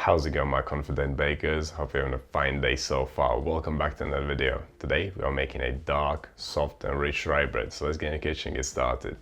How's it going, my confident bakers? Hope you're having a fine day so far. Welcome back to another video. Today we are making a dark, soft and rich rye bread, so let's get in the kitchen and get started.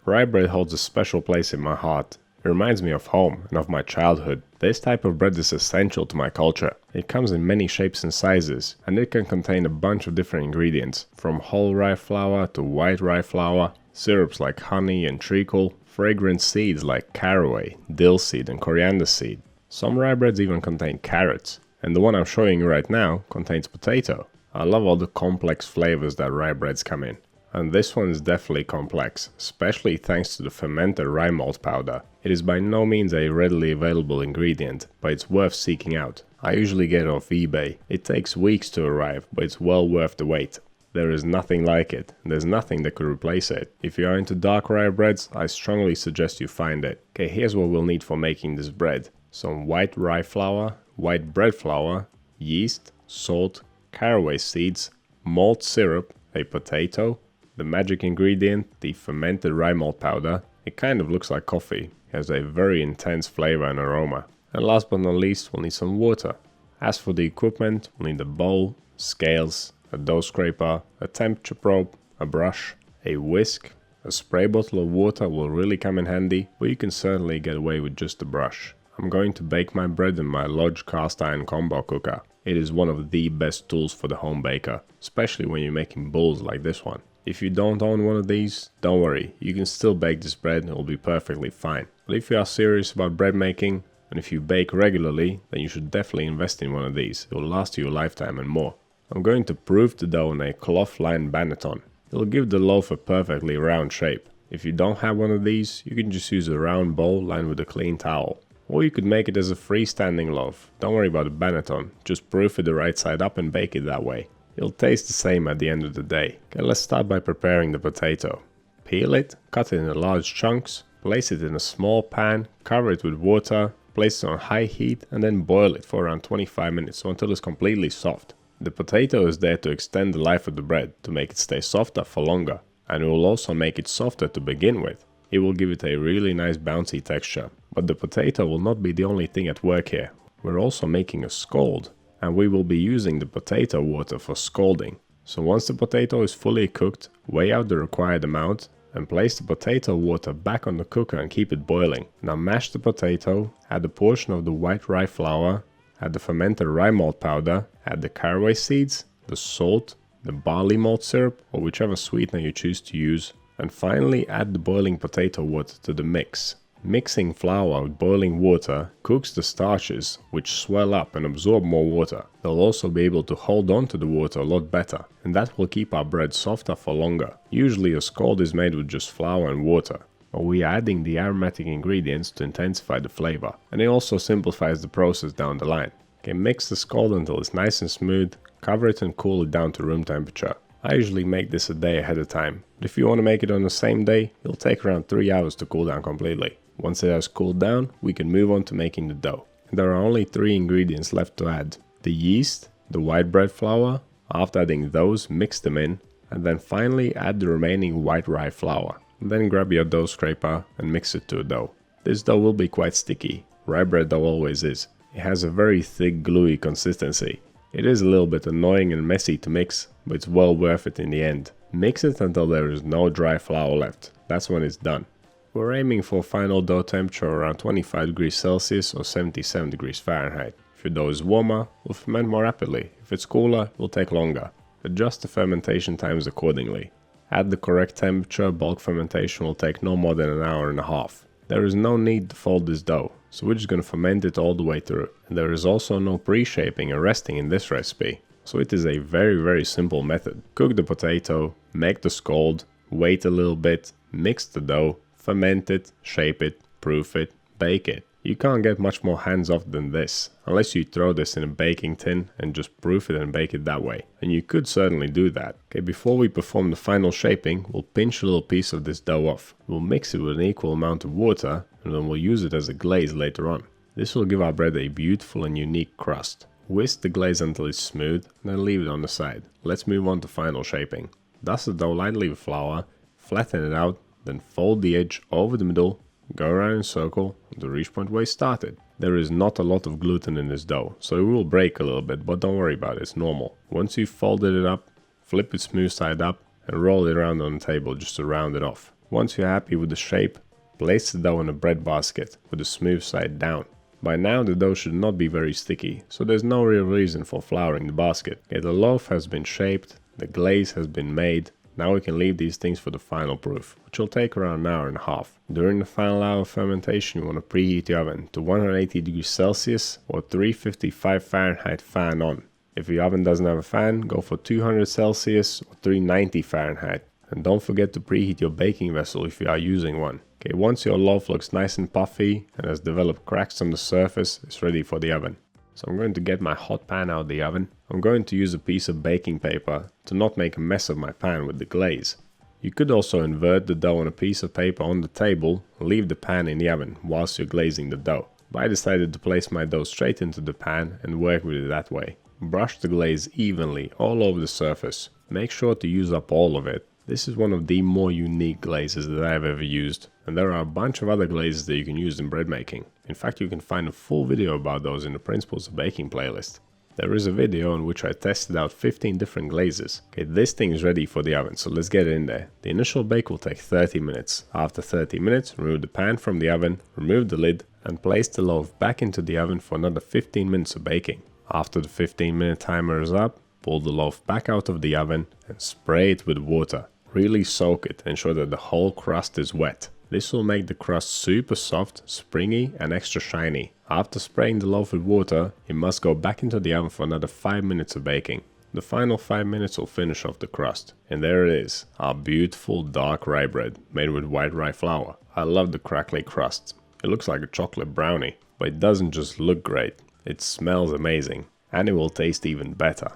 Rye bread holds a special place in my heart. It reminds me of home and of my childhood. This type of bread is essential to my culture. It comes in many shapes and sizes, and it can contain a bunch of different ingredients, from whole rye flour to white rye flour, syrups like honey and treacle, fragrant seeds like caraway, dill seed and coriander seed. Some rye breads even contain carrots, and the one I'm showing you right now contains potato. I love all the complex flavors that rye breads come in. And this one is definitely complex, especially thanks to the fermented rye malt powder. It is by no means a readily available ingredient, but it's worth seeking out. I usually get it off eBay. It takes weeks to arrive, but it's well worth the wait. There is nothing like it, and there's nothing that could replace it. If you are into dark rye breads, I strongly suggest you find it. Okay, here's what we'll need for making this bread. Some white rye flour, white bread flour, yeast, salt, caraway seeds, malt syrup, a potato, the magic ingredient, the fermented rye malt powder. It kind of looks like coffee, it has a very intense flavor and aroma. And last but not least, we'll need some water. As for the equipment, we'll need a bowl, scales, a dough scraper, a temperature probe, a brush, a whisk. A spray bottle of water will really come in handy, but you can certainly get away with just a brush. I'm going to bake my bread in my Lodge cast iron combo cooker. It is one of the best tools for the home baker, especially when you're making bowls like this one. If you don't own one of these, don't worry, you can still bake this bread and it will be perfectly fine. But if you are serious about bread making, and if you bake regularly, then you should definitely invest in one of these. It will last you a lifetime and more. I'm going to proof the dough in a cloth-lined banneton. It will give the loaf a perfectly round shape. If you don't have one of these, you can just use a round bowl lined with a clean towel. Or you could make it as a freestanding loaf. Don't worry about the banneton, just proof it the right side up and bake it that way. It'll taste the same at the end of the day. Okay, let's start by preparing the potato. Peel it, cut it into large chunks, place it in a small pan, cover it with water, place it on high heat and then boil it for around 25 minutes or until it's completely soft. The potato is there to extend the life of the bread, to make it stay softer for longer, and it will also make it softer to begin with. It will give it a really nice bouncy texture. But the potato will not be the only thing at work here. We're also making a scald, and we will be using the potato water for scalding. So once the potato is fully cooked, weigh out the required amount and place the potato water back on the cooker and keep it boiling. Now mash the potato, add a portion of the white rye flour, add the fermented rye malt powder, add the caraway seeds, the salt, the barley malt syrup or whichever sweetener you choose to use, and finally add the boiling potato water to the mix. Mixing flour with boiling water cooks the starches, which swell up and absorb more water. They'll also be able to hold on to the water a lot better, and that will keep our bread softer for longer. Usually a scald is made with just flour and water, but we are adding the aromatic ingredients to intensify the flavor, and it also simplifies the process down the line. Okay, mix the scald until it's nice and smooth, cover it and cool it down to room temperature. I usually make this a day ahead of time, but if you want to make it on the same day, it'll take around 3 hours to cool down completely. Once it has cooled down, we can move on to making the dough. There are only 3 ingredients left to add. The yeast, the white bread flour. After adding those, mix them in, and then finally add the remaining white rye flour. And then grab your dough scraper and mix it to a dough. This dough will be quite sticky. Rye bread dough always is. It has a very thick, gluey consistency. It is a little bit annoying and messy to mix, but it's well worth it in the end. Mix it until there is no dry flour left. That's when it's done. We're aiming for final dough temperature around 25 degrees Celsius or 77 degrees Fahrenheit. If your dough is warmer, it will ferment more rapidly. If it's cooler, it will take longer. Adjust the fermentation times accordingly. At the correct temperature, bulk fermentation will take no more than an hour and a half. There is no need to fold this dough, so we're just going to ferment it all the way through. And there is also no pre-shaping and resting in this recipe. So it is a very simple method. Cook the potato, make the scald, wait a little bit, mix the dough, ferment it, shape it, proof it, bake it. You can't get much more hands-off than this, unless you throw this in a baking tin and just proof it and bake it that way. And you could certainly do that. Okay, before we perform the final shaping, we'll pinch a little piece of this dough off. We'll mix it with an equal amount of water, and then we'll use it as a glaze later on. This will give our bread a beautiful and unique crust. Whisk the glaze until it's smooth, and then leave it on the side. Let's move on to final shaping. Dust the dough lightly with flour, flatten it out, then fold the edge over the middle, go around in a circle to reach point where you started. There is not a lot of gluten in this dough, so it will break a little bit, but don't worry about it, it's normal. Once you've folded it up, flip it smooth side up and roll it around on the table just to round it off. Once you're happy with the shape, place the dough in a bread basket with the smooth side down. By now the dough should not be very sticky, so there's no real reason for flouring the basket. Okay, the loaf has been shaped, the glaze has been made. Now we can leave these things for the final proof, which will take around an hour and a half. During the final hour of fermentation, you want to preheat the oven to 180 degrees Celsius or 355 Fahrenheit fan on. If your oven doesn't have a fan, go for 200 Celsius or 390 Fahrenheit. And don't forget to preheat your baking vessel if you are using one. Okay, once your loaf looks nice and puffy and has developed cracks on the surface, it's ready for the oven. So I'm going to get my hot pan out of the oven. I'm going to use a piece of baking paper to not make a mess of my pan with the glaze. You could also invert the dough on a piece of paper on the table and leave the pan in the oven whilst you're glazing the dough. But I decided to place my dough straight into the pan and work with it that way. Brush the glaze evenly all over the surface. Make sure to use up all of it. This is one of the more unique glazes that I've ever used, and there are a bunch of other glazes that you can use in bread making. In fact, you can find a full video about those in the Principles of Baking playlist. There is a video in which I tested out 15 different glazes. Okay, this thing is ready for the oven, so let's get it in there. The initial bake will take 30 minutes. After 30 minutes, remove the pan from the oven, remove the lid, and place the loaf back into the oven for another 15 minutes of baking. After the 15-minute timer is up, pull the loaf back out of the oven and spray it with water. Really soak it, ensure that the whole crust is wet. This will make the crust super soft, springy and extra shiny. After spraying the loaf with water, it must go back into the oven for another 5 minutes of baking. The final 5 minutes will finish off the crust. And there it is, our beautiful dark rye bread made with white rye flour. I love the crackly crust. It looks like a chocolate brownie, but it doesn't just look great, it smells amazing and it will taste even better.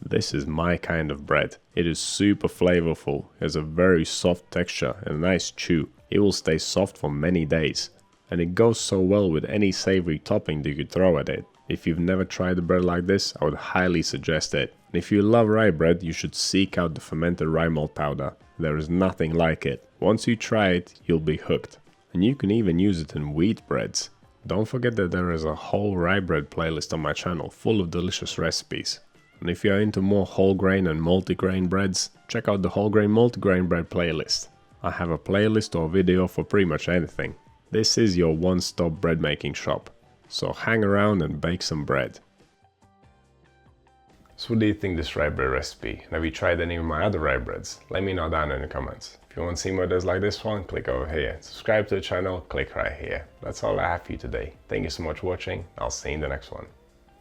This is my kind of bread. It is super flavorful, has a very soft texture and a nice chew. It will stay soft for many days. And it goes so well with any savory topping that you could throw at it. If you've never tried a bread like this, I would highly suggest it. And if you love rye bread, you should seek out the fermented rye malt powder. There is nothing like it. Once you try it, you'll be hooked. And you can even use it in wheat breads. Don't forget that there is a whole rye bread playlist on my channel full of delicious recipes. And if you're into more whole grain and multigrain breads, check out the whole grain multigrain bread playlist. I have a playlist or video for pretty much anything. This is your one-stop bread making shop. So hang around and bake some bread. So what do you think of this rye bread recipe? And have you tried any of my other rye breads? Let me know down in the comments. If you want to see more videos like this one, click over here. Subscribe to the channel, click right here. That's all I have for you today. Thank you so much for watching. I'll see you in the next one.